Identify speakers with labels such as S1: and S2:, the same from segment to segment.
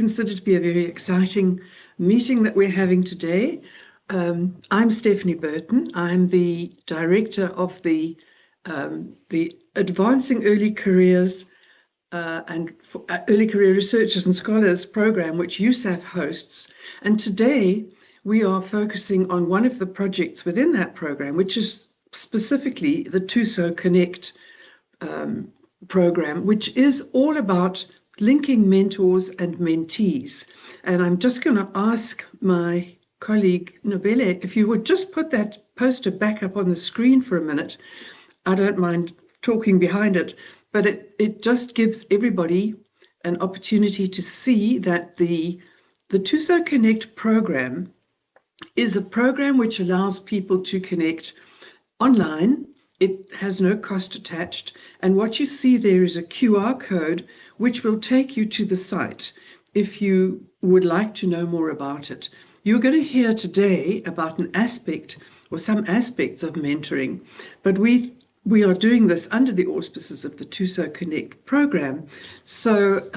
S1: consider to be a very exciting meeting that we're having today. I'm Stephanie Burton. I'm the director of the Advancing Early Careers Early Career Researchers and Scholars program, which USAF hosts. And today we are focusing on one of the projects within that program, which is specifically the Thuso Connect program, which is all about linking mentors and mentees. And I'm just going to ask my colleague Nobele if you would just put that poster back up on the screen for a minute. I don't mind talking behind it, but it just gives everybody an opportunity to see that the Thuso Connect program is a program which allows people to connect online. It has no cost attached. And what you see there is a QR code which will take you to the site if you would like to know more about it. You're going to hear today about an aspect or some aspects of mentoring, but we are doing this under the auspices of the Thuso Connect program. So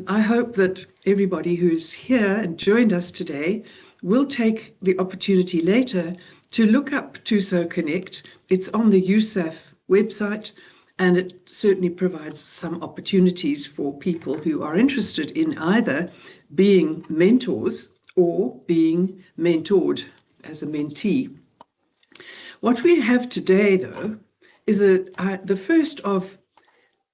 S1: I hope that everybody who's here and joined us today will take the opportunity later to look up Thuso Connect. It's on the USAF website, and it certainly provides some opportunities for people who are interested in either being mentors or being mentored as a mentee. What we have today, though, is the first of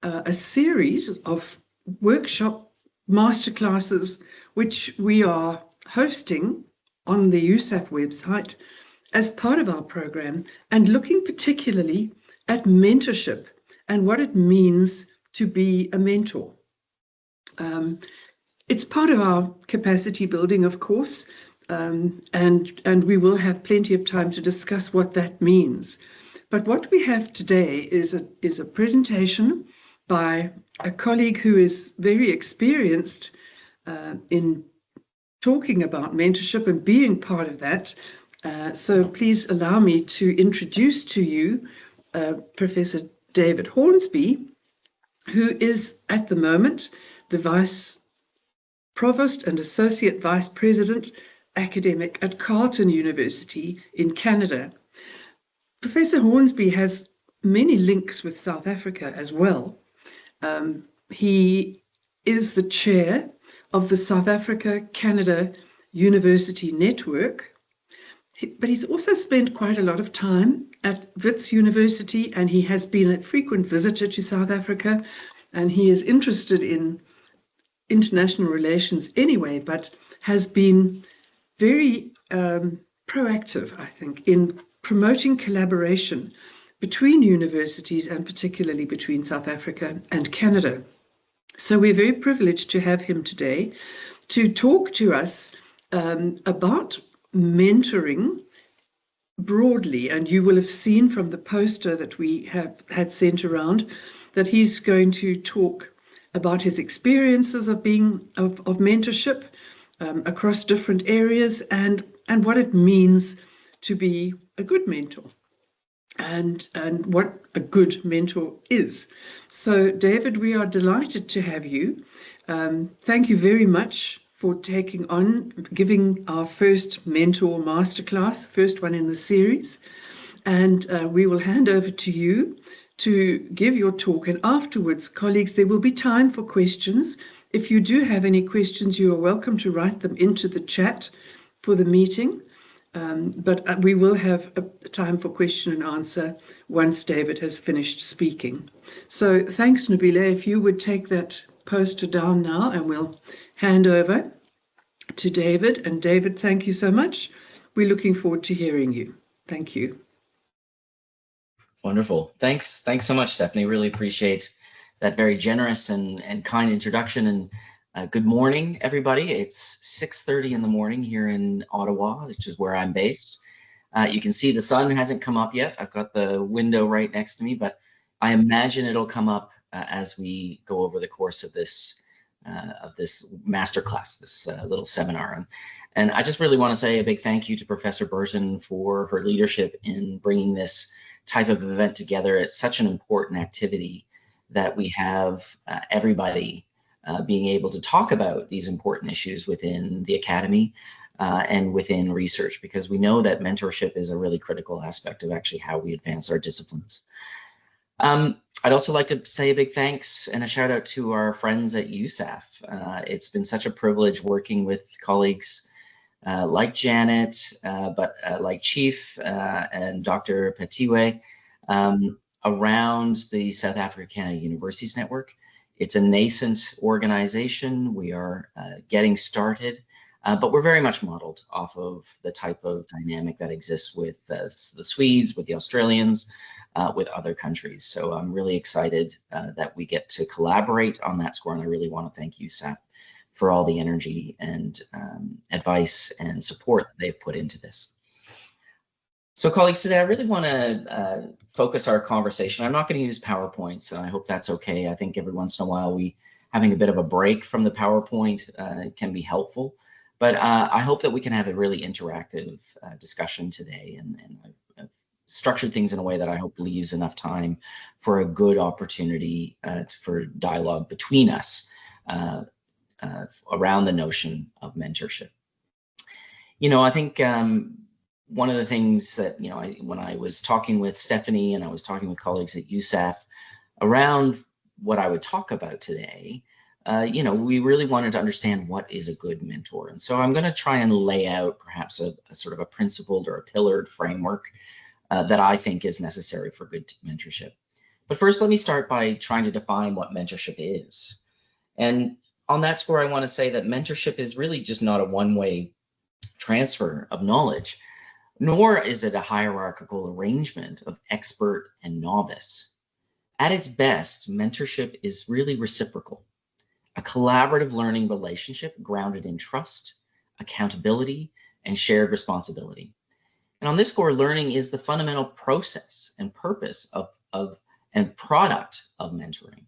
S1: a series of workshop masterclasses which we are hosting on the USAF website as part of our program, and looking particularly at mentorship and what it means to be a mentor. It's part of our capacity building, of course, and we will have plenty of time to discuss what that means. But what we have today is a presentation by a colleague who is very experienced in talking about mentorship and being part of that. So please allow me to introduce to you Professor David Hornsby, who is at the moment the Vice Provost and Associate Vice President Academic at Carleton University in Canada. Professor Hornsby has many links with South Africa as well. He is the chair of the South Africa-Canada University Network, but he's also spent quite a lot of time at Wits University, and he has been a frequent visitor to South Africa, and he is interested in international relations anyway, but has been very proactive, I think, in promoting collaboration between universities and particularly between South Africa and Canada. So we're very privileged to have him today to talk to us about mentoring broadly. And you will have seen from the poster that we have had sent around that he's going to talk about his experiences of mentorship across different areas and what it means to be a good mentor and what a good mentor is. So David, we are delighted to have you. Thank you very much for giving our first mentor masterclass, first one in the series. And we will hand over to you to give your talk. And afterwards, colleagues, there will be time for questions. If you do have any questions, you are welcome to write them into the chat for the meeting. But we will have a time for question and answer once David has finished speaking. So thanks, Nabila. If you would take that poster down now, and we'll hand over to David. And David, thank you so much. We're looking forward to hearing you. Thank you.
S2: Wonderful. Thanks so much, Stephanie. Really appreciate that very generous and kind introduction. And good morning, everybody. It's 6:30 in the morning here in Ottawa, which is where I'm based. You can see the sun hasn't come up yet. I've got the window right next to me, but I imagine it'll come up as we go over the course of this masterclass, this little seminar. And I just really want to say a big thank you to Professor Burton for her leadership in bringing this type of event together. It's such an important activity that we have everybody being able to talk about these important issues within the academy and within research, because we know that mentorship is a really critical aspect of actually how we advance our disciplines. I'd also like to say a big thanks and a shout out to our friends at USAF. It's been such a privilege working with colleagues like Janet, but like Chief and Dr. Petiwe around the South Africa Canada Universities Network. It's a nascent organization. We are getting started, but we're very much modeled off of the type of dynamic that exists with the Swedes, with the Australians, with other countries. So I'm really excited that we get to collaborate on that score, and I really want to thank USAP for all the energy and advice and support that they've put into this. So colleagues, today I really want to focus our conversation. I'm not going to use PowerPoints, and I hope that's okay. I think every once in a while having a bit of a break from the PowerPoint can be helpful, but I hope that we can have a really interactive discussion today, and I've structured things in a way that I hope leaves enough time for a good opportunity for dialogue between us around the notion of mentorship. You know, I think one of the things that, you know, when I was talking with Stephanie and I was talking with colleagues at USAF around what I would talk about today, you know, we really wanted to understand what is a good mentor. And so I'm going to try and lay out perhaps a sort of a principled or a pillared framework that I think is necessary for good mentorship. But first, let me start by trying to define what mentorship is. And on that score, I want to say that mentorship is really just not a one-way transfer of knowledge, nor is it a hierarchical arrangement of expert and novice. At its best, mentorship is really reciprocal, a collaborative learning relationship grounded in trust, accountability, and shared responsibility. And on this score, learning is the fundamental process and purpose and product of mentoring.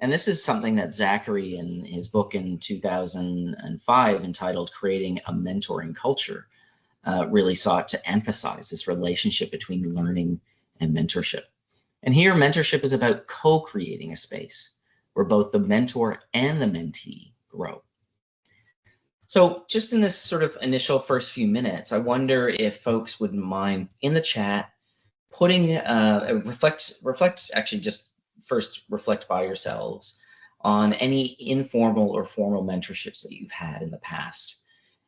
S2: And this is something that Zachary, in his book in 2005 entitled Creating a Mentoring Culture, really sought to emphasize, this relationship between learning and mentorship. And here, mentorship is about co-creating a space where both the mentor and the mentee grow. So just in this sort of initial first few minutes, I wonder if folks wouldn't mind in the chat putting, actually just first reflect by yourselves on any informal or formal mentorships that you've had in the past.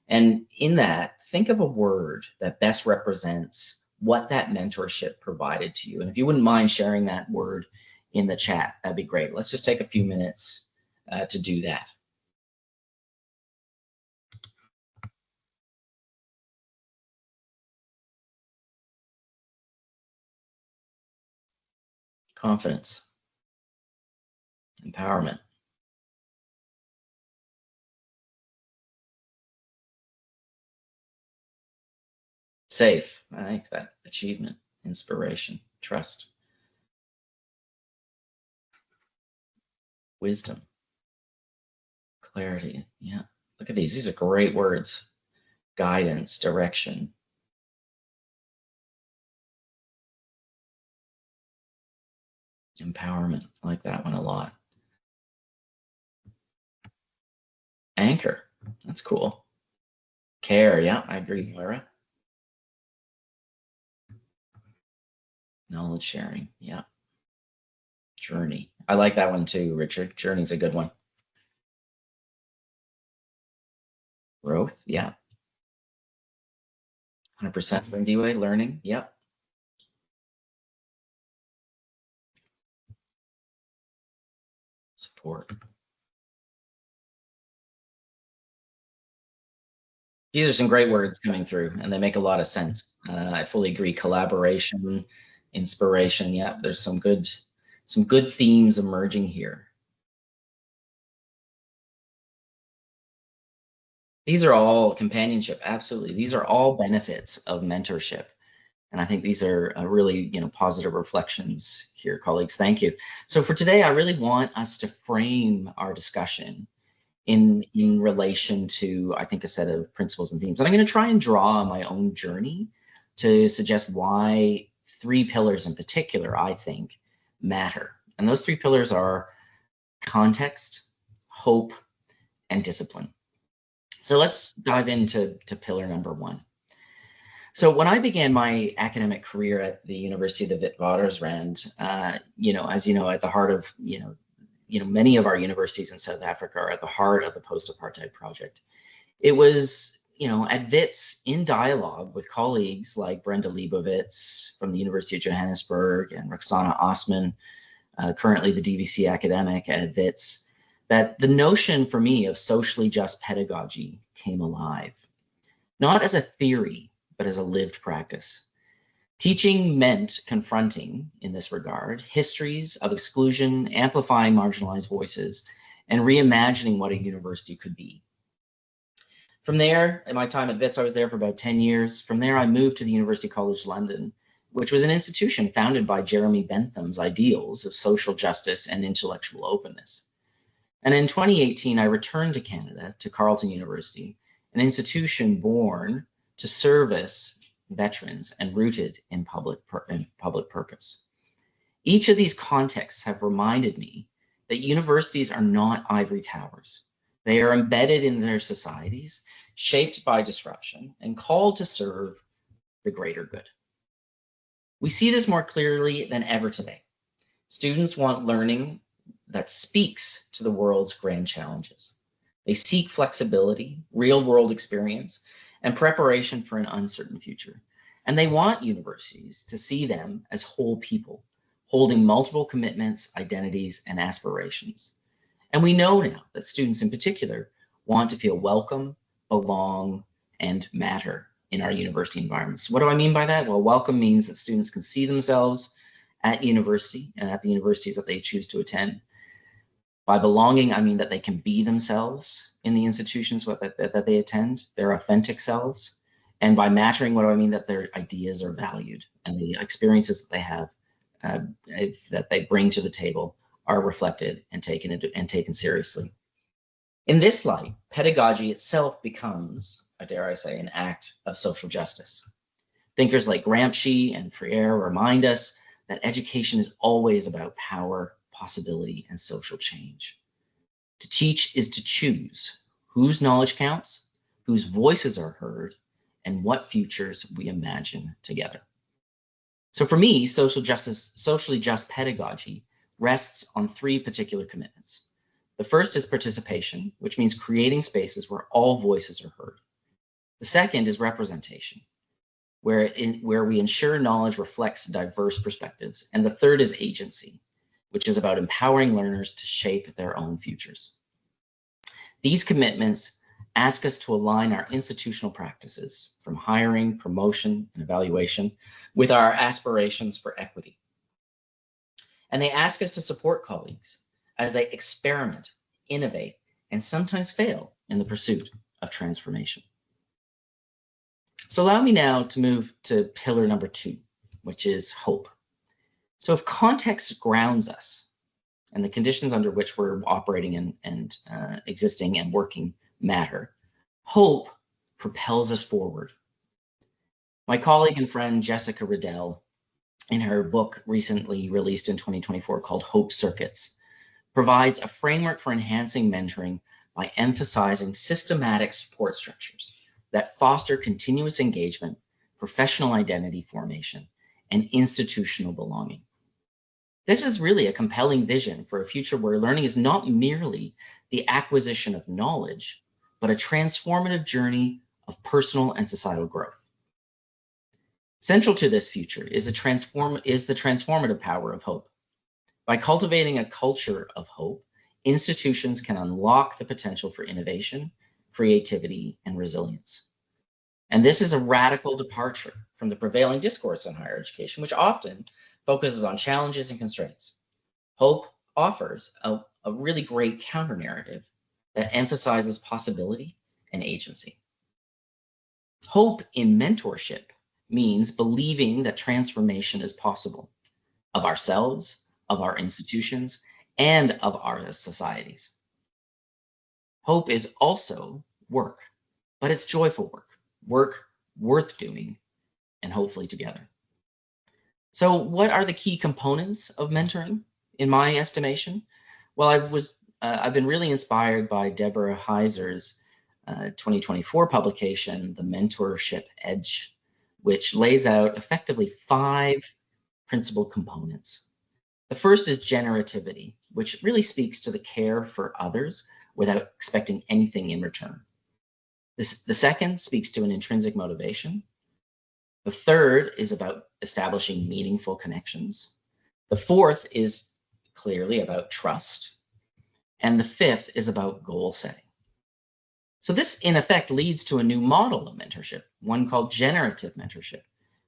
S2: And in that, think of a word that best represents what that mentorship provided to you. And if you wouldn't mind sharing that word in the chat, that'd be great. Let's just take a few minutes to do that. Confidence, empowerment, safe, I like that, achievement, inspiration, trust, wisdom, clarity. Yeah, look at these are great words. Guidance, direction, empowerment. I like that one a lot. Anchor, that's cool. Care, yeah, I agree, Laura. Knowledge sharing, yeah. Journey, I like that one too, Richard. Journey's a good one. Growth, yeah. 100% from D-Way, learning, yep. Support. These are some great words coming through, and they make a lot of sense. I fully agree. Collaboration, inspiration. Yeah, there's some good themes emerging here. These are all companionship. Absolutely, these are all benefits of mentorship, and I think these are really, you know, positive reflections here, colleagues. Thank you. So for today, I really want us to frame our discussion in relation to, I think, a set of principles and themes. And I'm going to try and draw my own journey to suggest why 3 pillars in particular, I think, matter. And those 3 pillars are context, hope, and discipline. So let's dive into pillar number 1. So when I began my academic career at the University of the Witwatersrand, as you know, at the heart of, many of our universities in South Africa are at the heart of the post-apartheid project. It was, at WITS, in dialogue with colleagues like Brenda Leibovitz from the University of Johannesburg and Roxana Osman, currently the DVC academic at WITS, that the notion for me of socially just pedagogy came alive, not as a theory, but as a lived practice. Teaching meant confronting, in this regard, histories of exclusion, amplifying marginalized voices, and reimagining what a university could be. From there, in my time at WITS, I was there for about 10 years. From there, I moved to the University College London, which was an institution founded by Jeremy Bentham's ideals of social justice and intellectual openness. And in 2018, I returned to Canada, to Carleton University, an institution born to service veterans and rooted in public purpose. Each of these contexts have reminded me that universities are not ivory towers. They are embedded in their societies, shaped by disruption, and called to serve the greater good. We see this more clearly than ever today. Students want learning that speaks to the world's grand challenges. They seek flexibility, real-world experience, and preparation for an uncertain future. And they want universities to see them as whole people, holding multiple commitments, identities, and aspirations. And we know now that students in particular want to feel welcome, belong, and matter in our university environments. What do I mean by that? Well, welcome means that students can see themselves at university and at the universities that they choose to attend. By belonging, I mean that they can be themselves in the institutions that they attend, their authentic selves. And by mattering, what do I mean? That their ideas are valued and the experiences that they have, that they bring to the table, are reflected and taken seriously. In this light, pedagogy itself becomes, dare I say, an act of social justice. Thinkers like Gramsci and Freire remind us that education is always about power, possibility, and social change. To teach is to choose whose knowledge counts, whose voices are heard, and what futures we imagine together. So for me, socially just pedagogy rests on 3 particular commitments. The first is participation, which means creating spaces where all voices are heard. The second is representation, where we ensure knowledge reflects diverse perspectives. And the third is agency, which is about empowering learners to shape their own futures. These commitments ask us to align our institutional practices, from hiring, promotion, and evaluation, with our aspirations for equity. And they ask us to support colleagues as they experiment, innovate, and sometimes fail in the pursuit of transformation. So allow me now to move to pillar number 2, which is hope. So if context grounds us and the conditions under which we're operating and existing and working matter, hope propels us forward. My colleague and friend Jessica Riddell, in her book recently released in 2024 called Hope Circuits, provides a framework for enhancing mentoring by emphasizing systematic support structures that foster continuous engagement, professional identity formation, and institutional belonging. This is really a compelling vision for a future where learning is not merely the acquisition of knowledge, but a transformative journey of personal and societal growth. Central to this future is the transformative power of hope. By cultivating a culture of hope, institutions can unlock the potential for innovation, creativity, and resilience. And this is a radical departure from the prevailing discourse on higher education, which often focuses on challenges and constraints. Hope offers a really great counter-narrative that emphasizes possibility and agency. Hope in mentorship means believing that transformation is possible of ourselves, of our institutions, and of our societies. Hope is also work, but it's joyful work worth doing, and hopefully together. So what are the key components of mentoring, in my estimation? Well, I've been really inspired by Deborah Heiser's 2024 publication, The Mentorship Edge, which lays out effectively 5 principal components. The first is generativity, which really speaks to the care for others without expecting anything in return. The second speaks to an intrinsic motivation. The third is about establishing meaningful connections. The fourth is clearly about trust. And the fifth is about goal setting. So this, in effect, leads to a new model of mentorship, one called generative mentorship,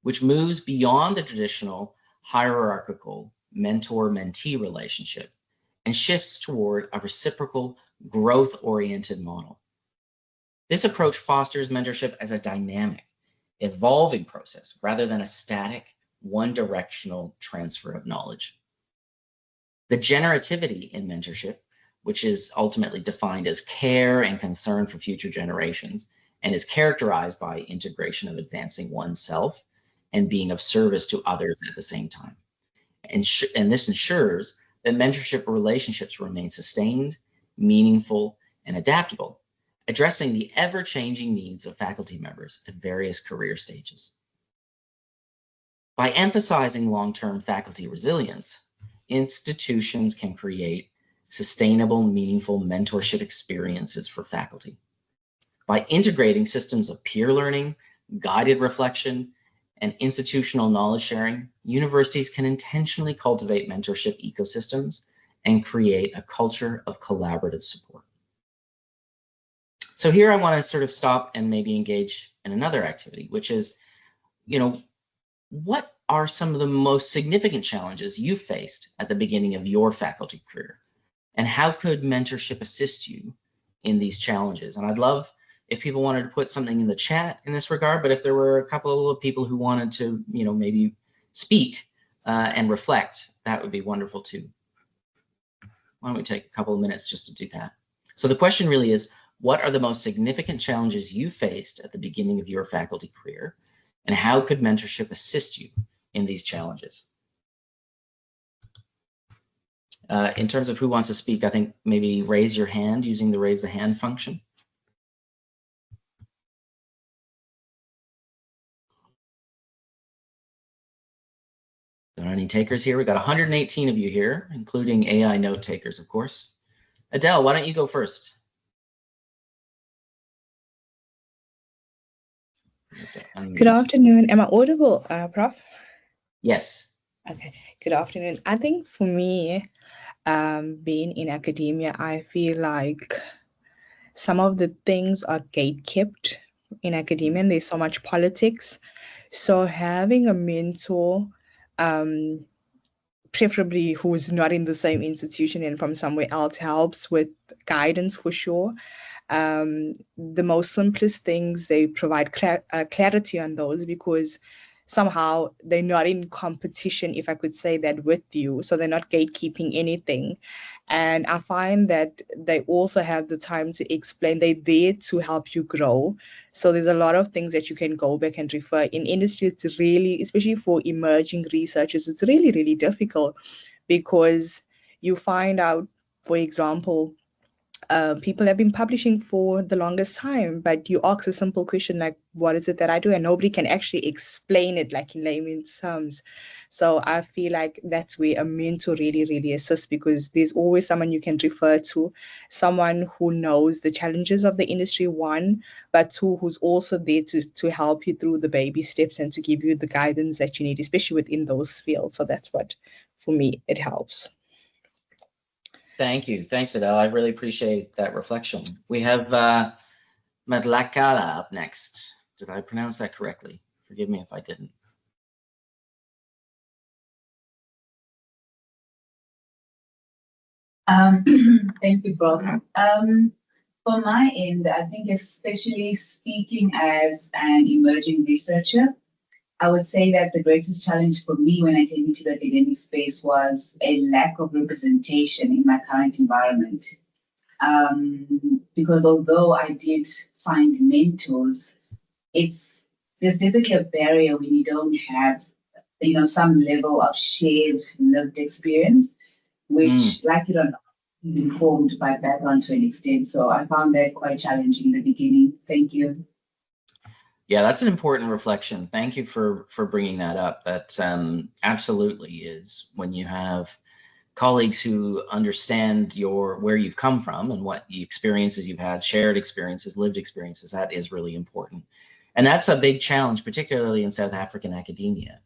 S2: which moves beyond the traditional hierarchical mentor-mentee relationship and shifts toward a reciprocal, growth-oriented model. This approach fosters mentorship as a dynamic, evolving process rather than a static, one-directional transfer of knowledge. The generativity in mentorship, which is ultimately defined as care and concern for future generations, and is characterized by integration of advancing oneself and being of service to others at the same time. And this ensures that mentorship relationships remain sustained, meaningful, and adaptable, addressing the ever-changing needs of faculty members at various career stages. By emphasizing long-term faculty resilience, institutions can create sustainable, meaningful mentorship experiences for faculty. By integrating systems of peer learning, guided reflection, and institutional knowledge sharing, universities can intentionally cultivate mentorship ecosystems and create a culture of collaborative support. So here I want to sort of stop and maybe engage in another activity, which is, what are some of the most significant challenges you faced at the beginning of your faculty career? And how could mentorship assist you in these challenges? And I'd love if people wanted to put something in the chat in this regard, but if there were a couple of people who wanted to, maybe speak and reflect, that would be wonderful too. Why don't we take a couple of minutes just to do that? So the question really is, what are the most significant challenges you faced at the beginning of your faculty career? And how could mentorship assist you in these challenges? In terms of who wants to speak, I think maybe raise your hand using the raise the hand function. Are there any takers here? We got 118 of you here, including AI note takers, of course. Adele, why don't you go first?
S3: Good afternoon. Am I audible, Prof?
S2: Yes.
S3: Okay. Good afternoon. I think for me, being in academia, I feel like some of the things are gatekept in academia, and there's so much politics. So having a mentor, preferably who's not in the same institution and from somewhere else, helps with guidance for sure. The most simplest things, they provide clarity on those, because somehow they're not in competition, if I could say that, with you. So they're not gatekeeping anything. And I find that they also have the time to explain. They're there to help you grow. So there's a lot of things that you can go back and refer. In industry, it's really, especially for emerging researchers, it's really, really difficult, because you find out, for example, people have been publishing for the longest time, but you ask a simple question like, what is it that I do? And nobody can actually explain it like in layman's terms. So I feel like that's where a mentor really, really assists, because there's always someone you can refer to, someone who knows the challenges of the industry, one, but two, who's also there to help you through the baby steps and to give you the guidance that you need, especially within those fields. So that's what, for me, it helps.
S2: Thank you. Thanks, Adele. I really appreciate that reflection. We have Madlakala up next. Did I pronounce that correctly? Forgive me if I didn't.
S4: Thank you, Prof. For my end, I think especially speaking as an emerging researcher, I would say that the greatest challenge for me when I came into the academic space was a lack of representation in my current environment. Because although I did find mentors, there's definitely a barrier when you don't have, some level of shared lived experience, which, like it or not, informed by background to an extent. So I found that quite challenging in the beginning. Thank you.
S2: Yeah, that's an important reflection. Thank you for bringing that up. That absolutely is, when you have colleagues who understand where you've come from and what the experiences you've had, shared experiences, lived experiences, that is really important. And that's a big challenge, particularly in South African academia,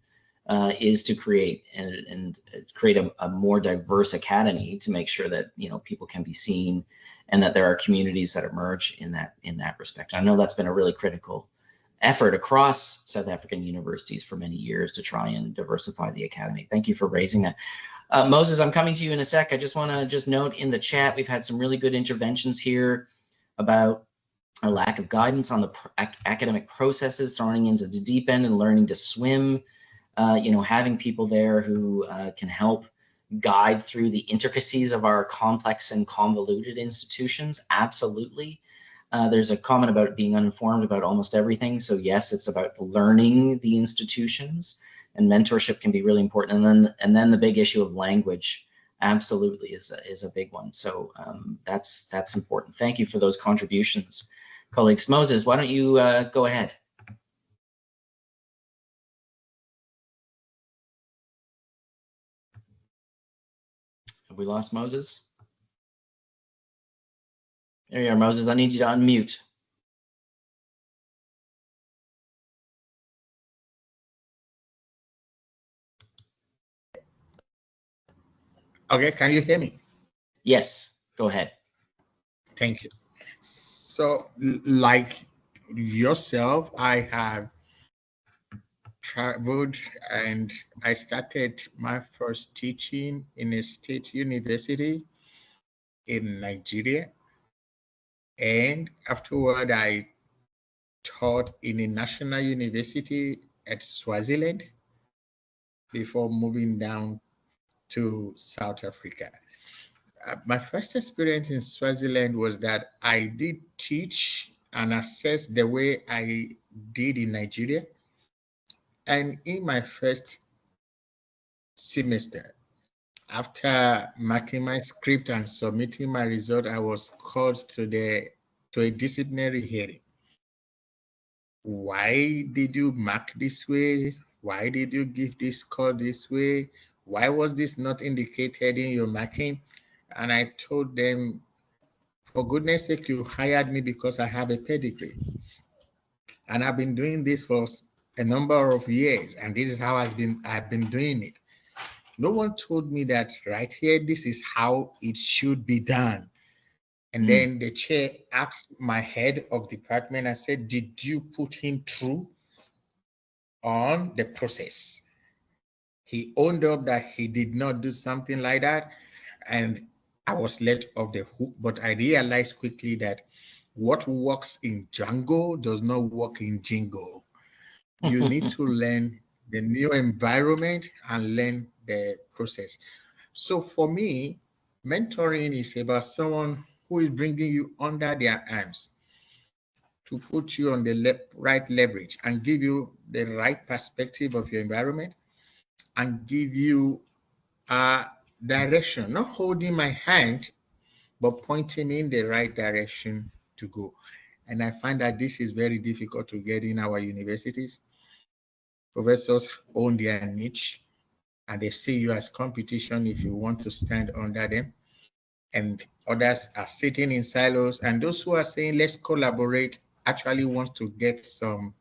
S2: is to create a more diverse academy, to make sure that people can be seen and that there are communities that emerge in that respect. I know that's been a really critical effort across South African universities for many years to try and diversify the academy. Thank you for raising that. Moses, I'm coming to you in a sec. I just want to note in the chat, we've had some really good interventions here about a lack of guidance on the academic processes, throwing into the deep end and learning to swim. Having people there who can help guide through the intricacies of our complex and convoluted institutions. Absolutely. There's a comment about being uninformed about almost everything. So yes, it's about learning the institutions, and mentorship can be really important. And then the big issue of language absolutely is a big one. So that's important. Thank you for those contributions, colleagues. Moses, why don't you go ahead? Have we lost Moses? There you are, Moses. I need you to unmute.
S5: Okay, can you hear me?
S2: Yes, go ahead.
S5: Thank you. So, like yourself, I have traveled and I started my first teaching in a state university in Nigeria. And afterward, I taught in a national university at Swaziland before moving down to South Africa. My first experience in Swaziland was that I did teach and assess the way I did in Nigeria. And in my first semester, after marking my script and submitting my result, I was called to a disciplinary hearing. Why did you mark this way? Why did you give this score this way? Why was this not indicated in your marking? And I told them, for goodness sake, you hired me because I have a pedigree. And I've been doing this for a number of years, and this is how I've been doing it. No one told me that right here, this is how it should be done. And then the chair asked my head of department, I said, did you put him through on the process? He owned up that he did not do something like that. And I was let off the hook, but I realized quickly that what works in Django does not work in Jingo. You need to learn the new environment and learn the process. So for me, mentoring is about someone who is bringing you under their arms to put you on the right leverage and give you the right perspective of your environment and give you a direction, not holding my hand, but pointing in the right direction to go. And I find that this is very difficult to get in our universities. Professors own their niche and they see you as competition if you want to stand under them. And others are sitting in silos. And those who are saying, let's collaborate, actually want to get some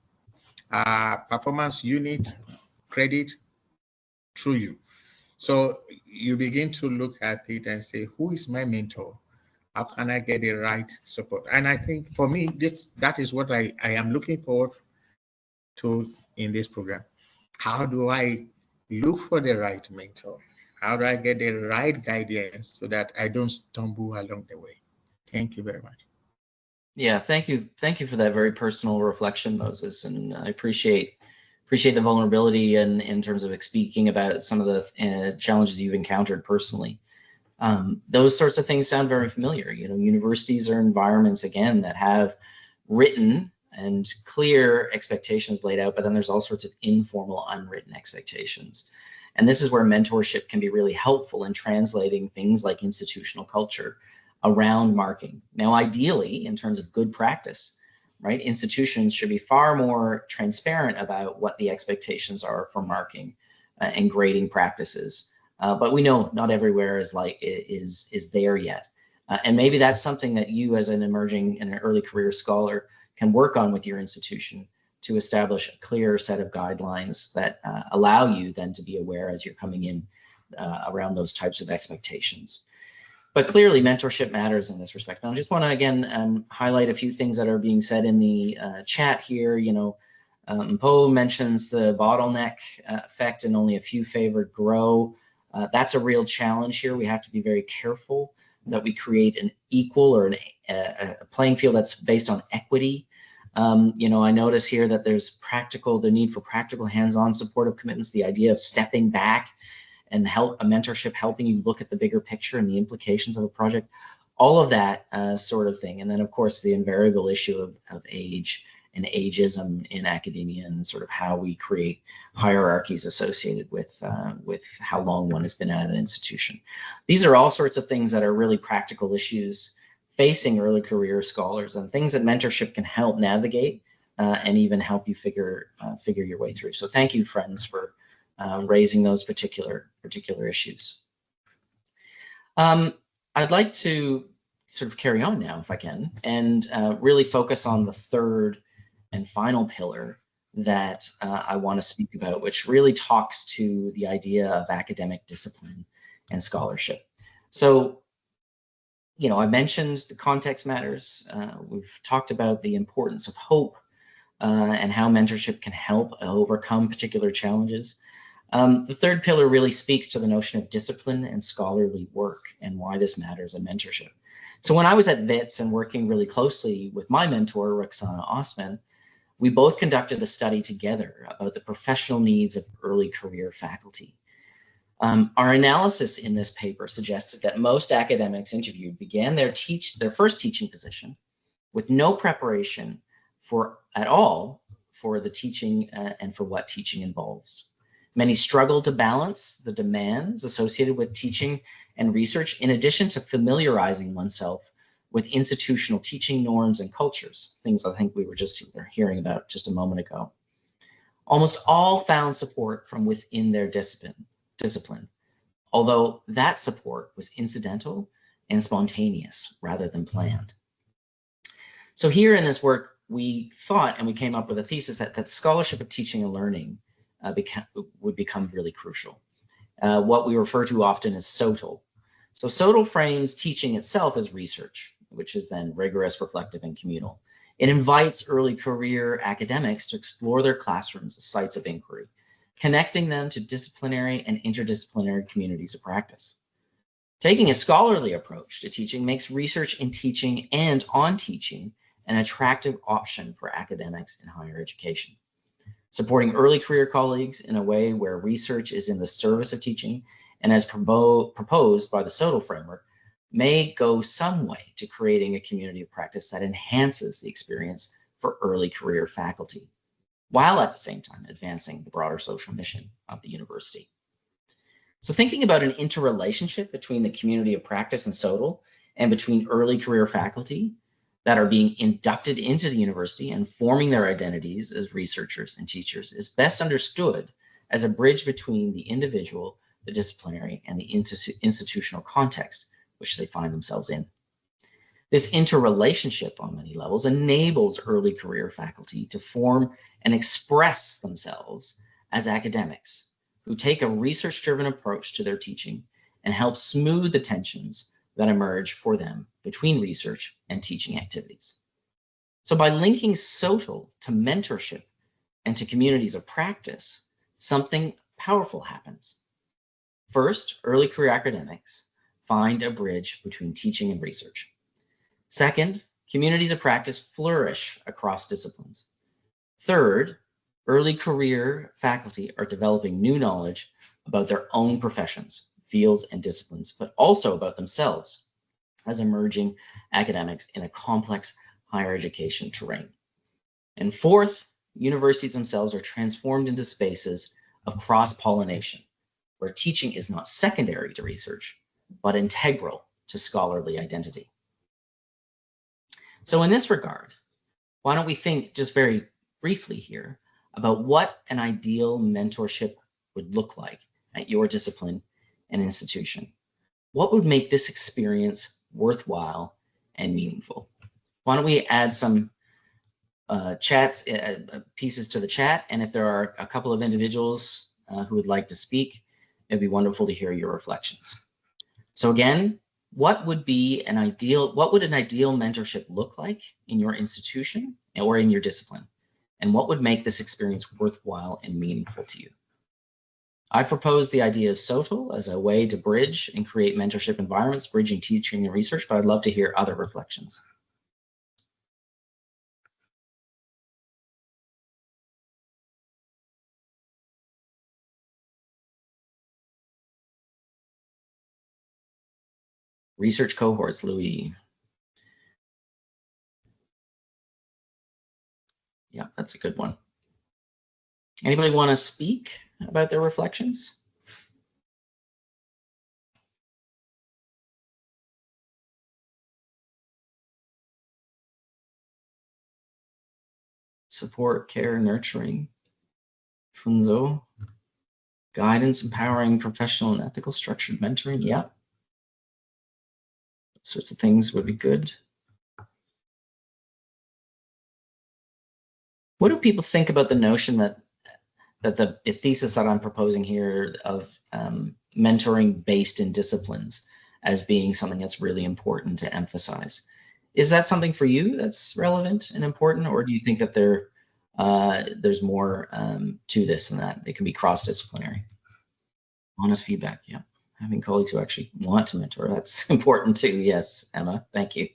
S5: performance unit credit through you. So you begin to look at it and say, who is my mentor? How can I get the right support? And I think for me, that is what I am looking forward to in this program. How do I look for the right mentor? How do I get the right guidance so that I don't stumble along the way? Thank you very much.
S2: Yeah, thank you for that very personal reflection, Moses, and I appreciate the vulnerability and in terms of speaking about some of the challenges you've encountered personally. Those sorts of things sound very familiar. Universities are environments, again, that have written and clear expectations laid out, but then there's all sorts of informal, unwritten expectations. And this is where mentorship can be really helpful in translating things like institutional culture around marking. Now, ideally, in terms of good practice, right, institutions should be far more transparent about what the expectations are for marking and grading practices. But we know not everywhere is there yet. And maybe that's something that you as an emerging and an early career scholar can work on with your institution to establish a clear set of guidelines that allow you then to be aware as you're coming in around those types of expectations. But clearly mentorship matters in this respect. Now I just want to again highlight a few things that are being said in the chat here. You know, Mpo mentions the bottleneck effect and only a few favored grow. That's a real challenge here. We have to be very careful that we create an equal or a playing field that's based on equity. You know, I notice here that there's the need for practical hands-on supportive commitments, the idea of stepping back and a mentorship helping you look at the bigger picture and the implications of a project, all of that sort of thing. And then of course the invariable issue of age and ageism in academia and sort of how we create hierarchies associated with how long one has been at an institution. These are all sorts of things that are really practical issues facing early career scholars and things that mentorship can help navigate and even help you figure your way through. So thank you, friends, for raising those particular issues. I'd like to sort of carry on now, if I can, and really focus on the third and final pillar that I want to speak about, which really talks to the idea of academic discipline and scholarship. So, you know, I mentioned the context matters. We've talked about the importance of hope and how mentorship can help overcome particular challenges. The third pillar really speaks to the notion of discipline and scholarly work and why this matters in mentorship. So when I was at WITS and working really closely with my mentor, Roxana Osman, we both conducted a study together about the professional needs of early career faculty. Our analysis in this paper suggested that most academics interviewed began their first teaching position with no preparation at all for the teaching and for what teaching involves. Many struggled to balance the demands associated with teaching and research, in addition to familiarizing oneself with institutional teaching norms and cultures, things I think we were just hearing about just a moment ago. Almost all found support from within their discipline, although that support was incidental and spontaneous rather than planned. So here in this work, we thought and we came up with a thesis that scholarship of teaching and learning would become really crucial. What we refer to often as SOTL. So SOTL frames teaching itself as research, which is then rigorous, reflective, and communal. It invites early career academics to explore their classrooms as sites of inquiry, connecting them to disciplinary and interdisciplinary communities of practice. Taking a scholarly approach to teaching makes research in teaching and on teaching an attractive option for academics in higher education. Supporting early career colleagues in a way where research is in the service of teaching and as proposed by the SOTL framework may go some way to creating a community of practice that enhances the experience for early career faculty, while at the same time advancing the broader social mission of the university. So thinking about an interrelationship between the community of practice and SOTL and between early career faculty that are being inducted into the university and forming their identities as researchers and teachers is best understood as a bridge between the individual, the disciplinary, and the institutional context which they find themselves in. This interrelationship on many levels enables early career faculty to form and express themselves as academics who take a research-driven approach to their teaching and help smooth the tensions that emerge for them between research and teaching activities. So by linking SOTL to mentorship and to communities of practice, something powerful happens. First, early career academics find a bridge between teaching and research. Second, communities of practice flourish across disciplines. Third, early career faculty are developing new knowledge about their own professions, fields, and disciplines, but also about themselves as emerging academics in a complex higher education terrain. And fourth, universities themselves are transformed into spaces of cross-pollination where teaching is not secondary to research, but integral to scholarly identity. So in this regard, why don't we think just very briefly here about what an ideal mentorship would look like at your discipline and institution? What would make this experience worthwhile and meaningful? Why don't we add some pieces to the chat, and if there are a couple of individuals who would like to speak, it'd be wonderful to hear your reflections. So again, what would an ideal mentorship look like in your institution or in your discipline? And what would make this experience worthwhile and meaningful to you? I propose the idea of SOTL as a way to bridge and create mentorship environments, bridging teaching and research, but I'd love to hear other reflections. Research cohorts, Louis. Yeah, that's a good one. Anybody want to speak about their reflections? Support, care, nurturing. Thuso. Guidance, empowering, professional and ethical, structured mentoring. Yeah. Sorts of things would be good. What do people think about the notion that the thesis that I'm proposing here of mentoring based in disciplines as being something that's really important to emphasize? Is that something for you that's relevant and important, or do you think that there's more to this than that? It can be cross-disciplinary. Honest feedback, yeah. Having colleagues who actually want to mentor, that's important too. Yes, Emma, thank you.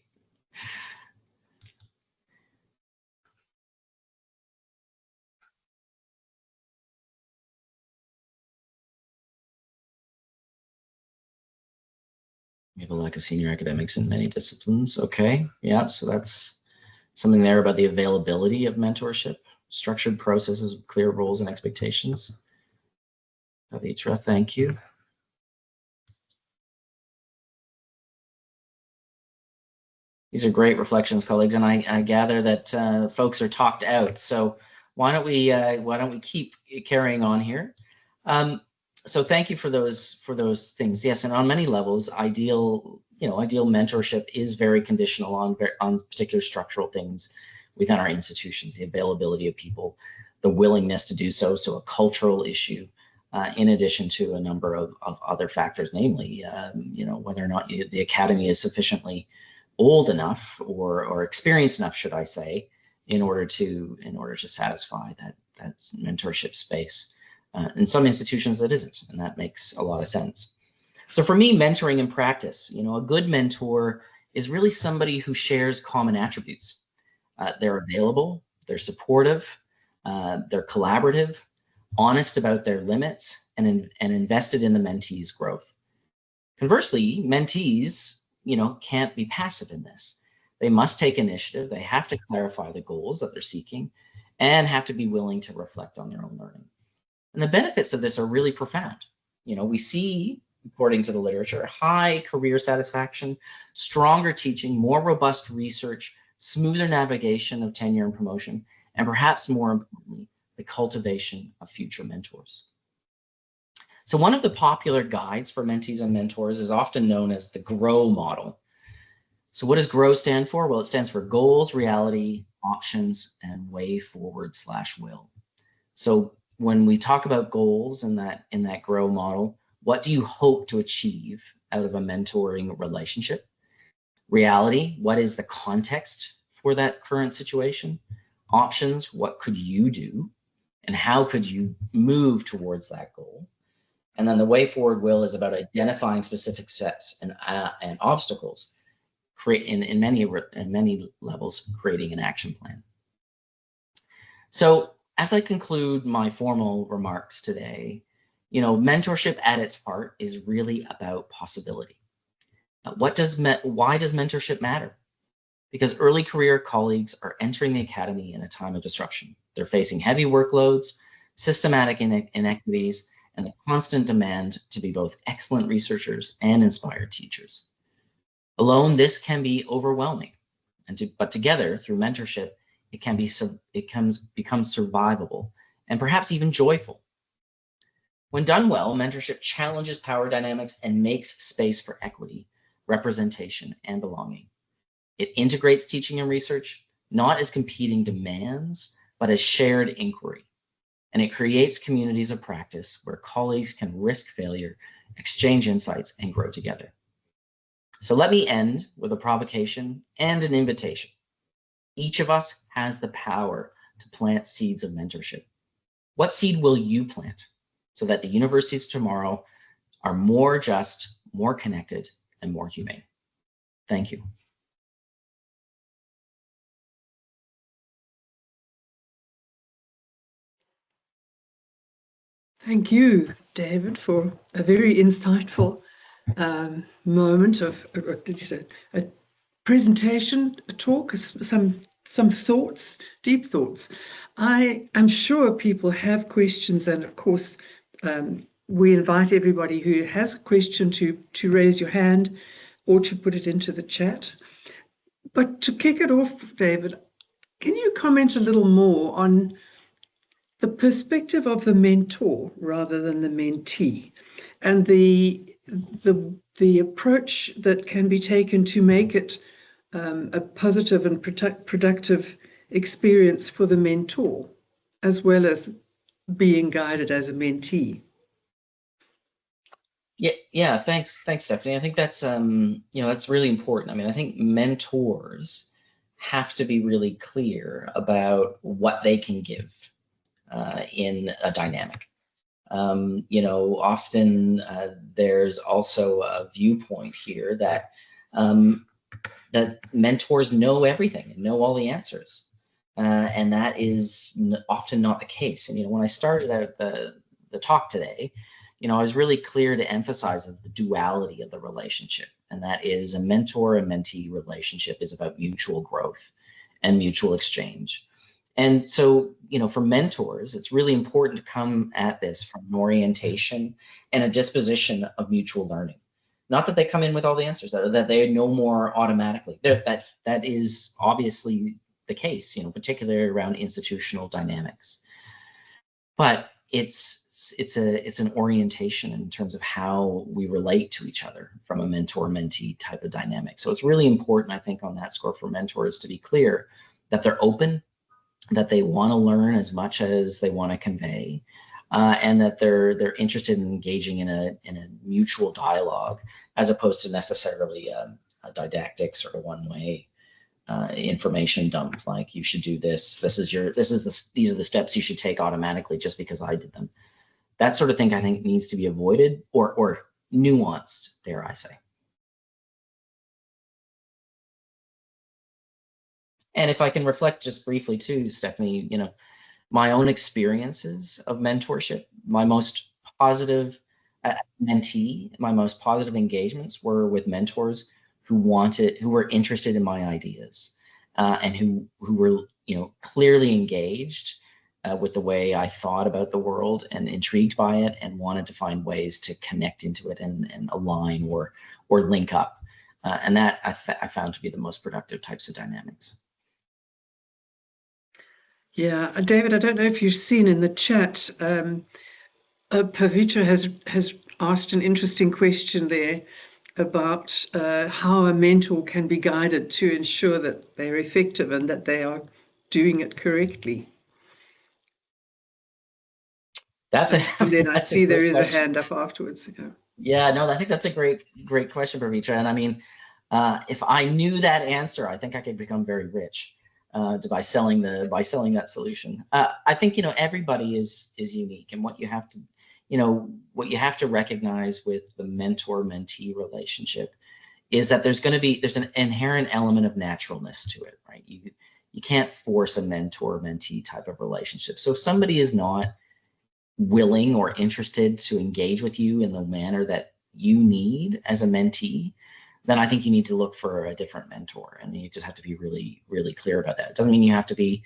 S2: We have a lack of senior academics in many disciplines. Okay, yeah, so that's something there about the availability of mentorship, structured processes, clear roles and expectations. Pavitra, thank you. These are great reflections, colleagues, and I gather that folks are talked out. So why don't we keep carrying on here? So thank you for those things. Yes, and on many levels, ideal mentorship is very conditional on particular structural things within our institutions, the availability of people, the willingness to do so. So a cultural issue, in addition to a number of other factors, namely, whether or not the academy is sufficiently old enough or experienced enough, should I say, in order to satisfy that mentorship space. In some institutions that isn't, and that makes a lot of sense. So for me, mentoring in practice, a good mentor is really somebody who shares common attributes. They're available, they're supportive, they're collaborative, honest about their limits, and invested in the mentee's growth. Conversely, mentees, can't be passive in this. They must take initiative. They have to clarify the goals that they're seeking and have to be willing to reflect on their own learning. And the benefits of this are really profound. We see, according to the literature, high career satisfaction, stronger teaching, more robust research, smoother navigation of tenure and promotion, and perhaps more importantly, the cultivation of future mentors. So one of the popular guides for mentees and mentors is often known as the GROW model. So what does GROW stand for? Well, it stands for goals, reality, options, and way forward/will. So when we talk about goals in that GROW model, what do you hope to achieve out of a mentoring relationship? Reality, what is the context for that current situation? Options, what could you do? And how could you move towards that goal? And then the way forward will is about identifying specific steps and obstacles, in many levels, creating an action plan. So as I conclude my formal remarks today, mentorship at its heart is really about possibility. Why does mentorship matter? Because early career colleagues are entering the academy in a time of disruption. They're facing heavy workloads, systematic inequities, and the constant demand to be both excellent researchers and inspired teachers. Alone, this can be overwhelming, but together, through mentorship, it becomes survivable and perhaps even joyful. When done well, mentorship challenges power dynamics and makes space for equity, representation, and belonging. It integrates teaching and research, not as competing demands, but as shared inquiry. And it creates communities of practice where colleagues can risk failure, exchange insights, and grow together. So let me end with a provocation and an invitation. Each of us has the power to plant seeds of mentorship. What seed will you plant so that the universities tomorrow are more just, more connected, and more humane? Thank you.
S1: Thank you, David, for a very insightful moment of a presentation, a talk, some thoughts, deep thoughts. I am sure people have questions, and of course, we invite everybody who has a question to raise your hand or to put it into the chat. But to kick it off, David, can you comment a little more on the perspective of the mentor rather than the mentee, and the approach that can be taken to make it a positive and productive experience for the mentor, as well as being guided as a mentee?
S2: Yeah. Thanks, Stephanie. I think that's that's really important. I mean, I think mentors have to be really clear about what they can give in a dynamic. Often there's also a viewpoint here that that mentors know everything and know all the answers, and that is often not the case. And when I started out the talk today, I was really clear to emphasize the duality of the relationship, and that is a mentor and mentee relationship is about mutual growth and mutual exchange. And so, for mentors, it's really important to come at this from an orientation and a disposition of mutual learning. Not that they come in with all the answers, that they know more automatically. That is obviously the case, particularly around institutional dynamics. But it's an orientation in terms of how we relate to each other from a mentor-mentee type of dynamic. So it's really important, I think, on that score for mentors to be clear that they're open, that they want to learn as much as they want to convey, and that they're interested in engaging in a mutual dialogue, as opposed to necessarily a didactic sort of one-way information dump, like you should do this. These are the steps you should take automatically just because I did them. That sort of thing I think needs to be avoided, or nuanced, dare I say. And if I can reflect just briefly too, Stephanie, my own experiences of mentorship, my most positive mentee, my most positive engagements were with mentors who were interested in my ideas, and who were, clearly engaged with the way I thought about the world and intrigued by it and wanted to find ways to connect into it and align or link up. And that I found to be the most productive types of dynamics.
S1: Yeah, David, I don't know if you've seen in the chat, Pavitra has asked an interesting question there about how a mentor can be guided to ensure that they're effective and that they are doing it correctly. And then I see there is a hand up afterwards.
S2: Yeah, no, I think that's a great question, Pavitra. And I mean, if I knew that answer, I think I could become very rich by selling that solution. I think everybody is unique, and what you have to recognize with the mentor-mentee relationship is that there's an inherent element of naturalness to it, right? You can't force a mentor-mentee type of relationship. So if somebody is not willing or interested to engage with you in the manner that you need as a mentee, then I think you need to look for a different mentor, and you just have to be really, really clear about that. It doesn't mean you have to be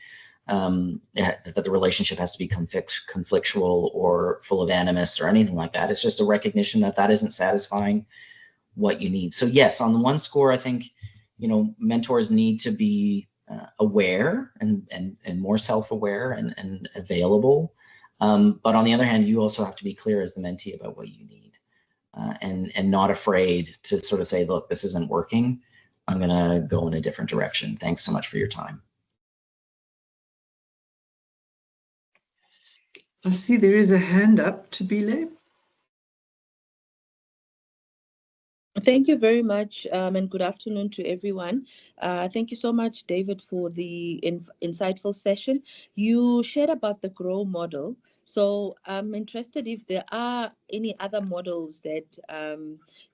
S2: that the relationship has to be conflictual or full of animus or anything like that. It's just a recognition that that isn't satisfying what you need. So yes, on the one score, I think, mentors need to be aware and more self-aware and available. But on the other hand, you also have to be clear as the mentee about what you need, and not afraid to sort of say, look, this isn't working. I'm going to go in a different direction. Thanks so much for your time.
S1: I see there is a hand up to Bile.
S6: Thank you very much, and good afternoon to everyone. Thank you so much, David, for the insightful session. You shared about the GROW model. So I'm interested if there are any other models that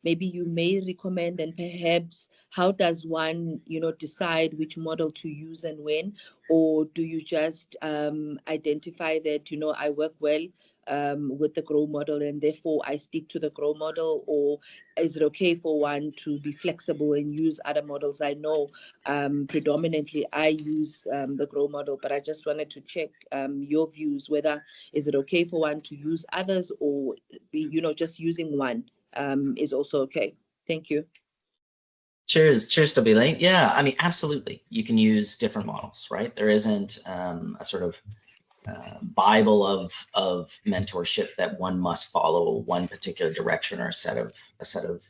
S6: maybe you may recommend, and perhaps how does one, decide which model to use and when, or do you just identify that, I work well with the GROW model and therefore I stick to the GROW model, or is it okay for one to be flexible and use other models? I know predominantly I use the GROW model, but I just wanted to check your views, whether is it okay for one to use others, or just using one is also okay. Thank you.
S2: Cheers to Billy. Yeah, I mean, absolutely. You can use different models, right? There isn't a sort of Bible of mentorship that one must follow one particular direction or a set of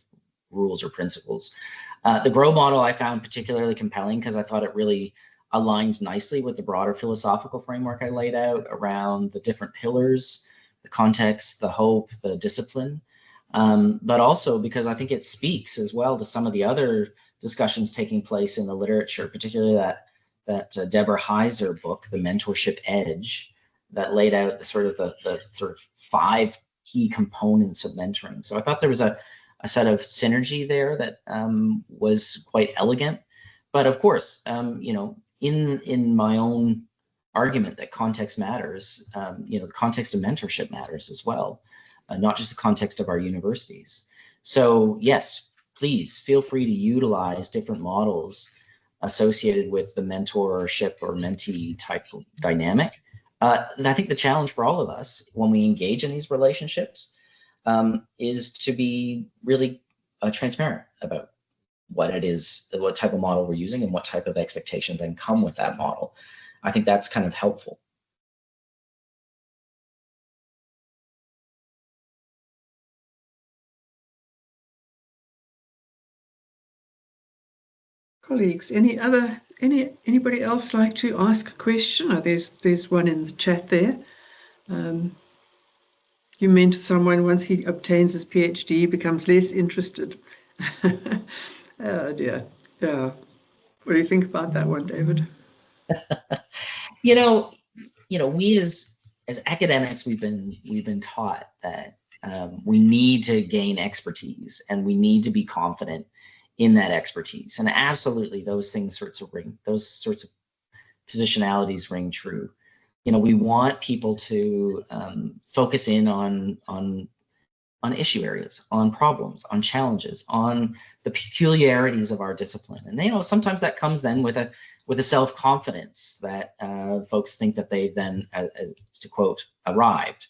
S2: rules or principles. The GROW model I found particularly compelling because I thought it really aligned nicely with the broader philosophical framework I laid out around the different pillars, the context, the hope, the discipline, but also because I think it speaks as well to some of the other discussions taking place in the literature, particularly that Deborah Heiser book, The Mentorship Edge, that laid out the sort of 5 key components of mentoring. So I thought there was a set of synergy there that was quite elegant. But of course, in my own argument that context matters, the context of mentorship matters as well, not just the context of our universities. So yes, please feel free to utilize different models associated with the mentorship or mentee type of dynamic. And I think the challenge for all of us when we engage in these relationships is to be really transparent about what it is, what type of model we're using, and what type of expectations then come with that model. I think that's kind of helpful.
S1: Colleagues, anybody else like to ask a question? Oh, there's one in the chat there. You mentor someone, once he obtains his PhD, he becomes less interested. Oh dear. Yeah. What do you think about that one, David?
S2: We as academics, we've been taught that we need to gain expertise and we need to be confident in that expertise. And absolutely, those sorts of positionalities ring true. We want people to focus in on issue areas, on problems, on challenges, on the peculiarities of our discipline. And sometimes that comes then with a self-confidence that folks think that they've then, to quote, arrived.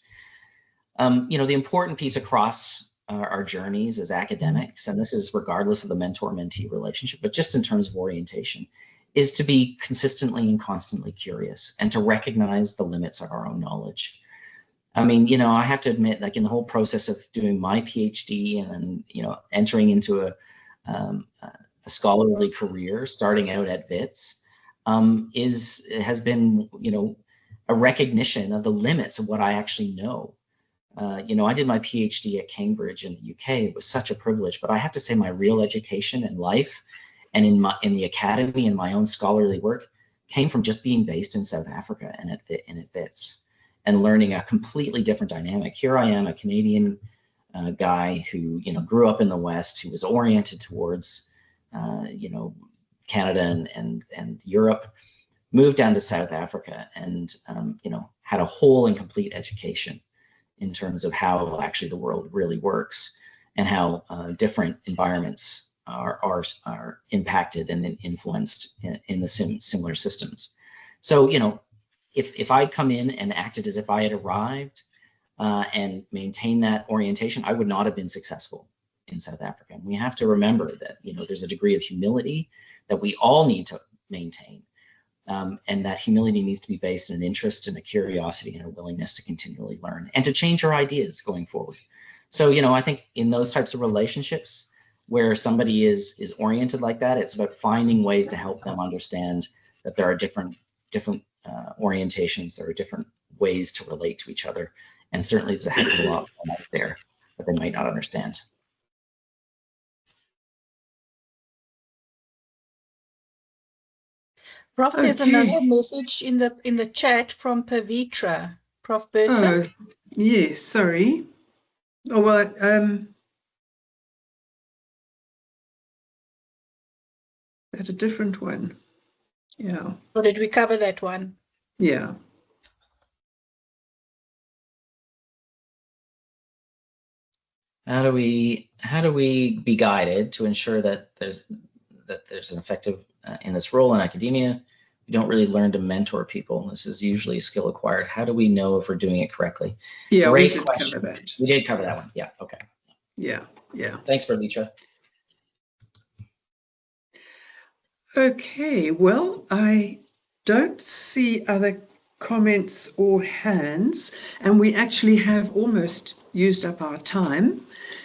S2: The important piece across our journeys as academics, and this is regardless of the mentor-mentee relationship, but just in terms of orientation, is to be consistently and constantly curious and to recognize the limits of our own knowledge. I mean, I have to admit, like in the whole process of doing my PhD and then, entering into a scholarly career, starting out at WITS, has been, a recognition of the limits of what I actually know. I did my PhD at Cambridge in the UK. It was such a privilege, but I have to say my real education in life and in the academy and my own scholarly work came from just being based in South Africa and at WITS and learning a completely different dynamic. Here I am, a Canadian guy who, grew up in the West, who was oriented towards, Canada and Europe, moved down to South Africa and, had a whole and complete education in terms of how actually the world really works and how different environments are impacted and influenced in the similar systems. So, if I'd come in and acted as if I had arrived and maintained that orientation, I would not have been successful in South Africa. And we have to remember that, you know, there's a degree of humility that we all need to maintain. And that humility needs to be based in an interest and a curiosity and a willingness to continually learn and to change our ideas going forward. So, you know, I think in those types of relationships where somebody is oriented like that, it's about finding ways to help them understand that there are different orientations, there are different ways to relate to each other. And certainly there's a heck of a lot out there that they might not understand.
S7: Prof, there's another message in the chat from Pavitra. Prof Berta?
S1: Oh, yes, sorry. Oh, well, that's a different one. Yeah.
S7: Or did we cover that one?
S1: Yeah.
S2: How do we be guided to ensure that there's an effective in this role in academia? We don't really learn to mentor people. This is usually a skill acquired. How do we know if we're doing it correctly?
S1: Yeah,
S2: Great
S1: we did
S2: question.
S1: cover that.
S2: We did cover that one. Yeah. Okay.
S1: Yeah. Yeah.
S2: Thanks, Pavitra.
S1: Okay. Well, I don't see other comments or hands, and we actually have almost used up our time.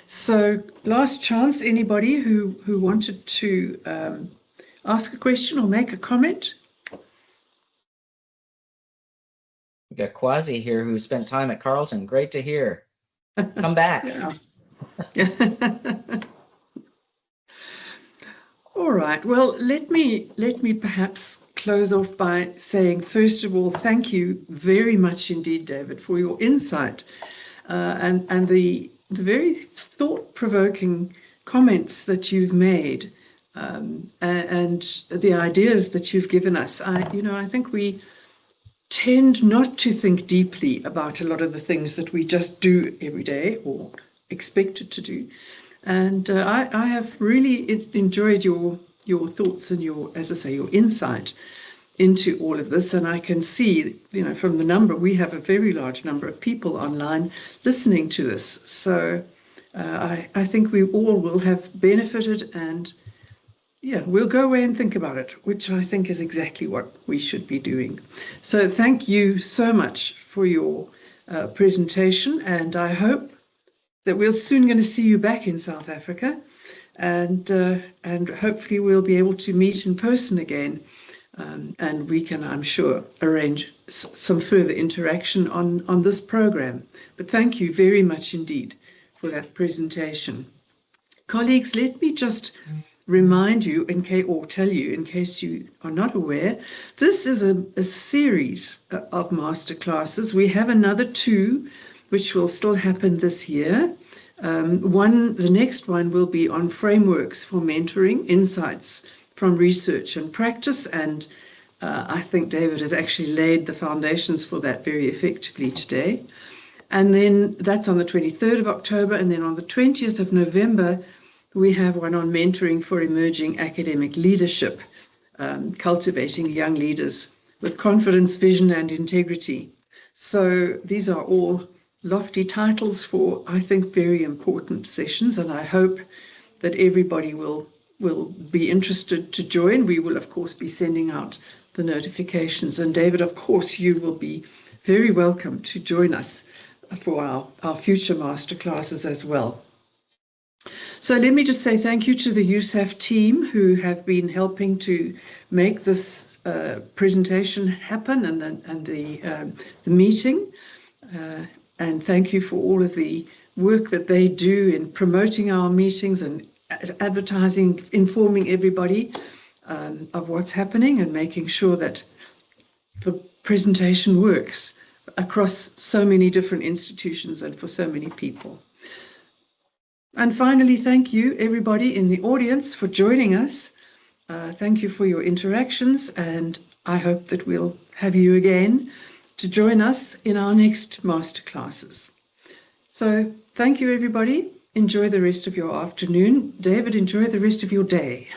S1: So last chance, anybody who wanted to ask a question or make a comment?
S2: We got Quasi here who spent time at Carleton. Great to hear. Come back.
S1: All right. Well, let me perhaps close off by saying, first of all, thank you very much indeed, David, for your insight and the very thought-provoking comments that you've made and the ideas that you've given us. I think we tend not to think deeply about a lot of the things that we just do every day or expected to do. And I have really enjoyed your thoughts and your insight into all of this. And I can see, from the number, we have a very large number of people online listening to this. So I think we all will have benefited, and yeah, we'll go away and think about it, which I think is exactly what we should be doing. So thank you so much for your presentation, and I hope that we're soon going to see you back in South Africa, and hopefully we'll be able to meet in person again, and we can, I'm sure, arrange some further interaction on this program. But thank you very much indeed for that presentation. Colleagues, let me just remind you, or tell you, in case you are not aware, this is a series of masterclasses. We have another 2 which will still happen this year. The next one will be on frameworks for mentoring, insights from research and practice, and I think David has actually laid the foundations for that very effectively today. And then that's on the 23rd of October, and then on the 20th of November, we have one on mentoring for emerging academic leadership, cultivating young leaders with confidence, vision, and integrity. So these are all lofty titles for, I think, very important sessions, and I hope that everybody will be interested to join. We will, of course, be sending out the notifications, and David, of course, you will be very welcome to join us for our future masterclasses as well. So let me just say thank you to the USAF team who have been helping to make this presentation happen and the meeting. And thank you for all of the work that they do in promoting our meetings and advertising, informing everybody of what's happening and making sure that the presentation works across so many different institutions and for so many people. And finally, thank you, everybody in the audience, for joining us. Thank you for your interactions, and I hope that we'll have you again to join us in our next masterclasses. So thank you, everybody. Enjoy the rest of your afternoon. David, enjoy the rest of your day.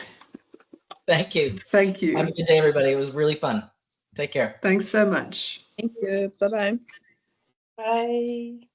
S2: Thank you.
S1: Thank you.
S2: Have a good day, everybody. It was really fun. Take care.
S1: Thanks so much.
S6: Thank you. Bye-bye.
S7: Bye.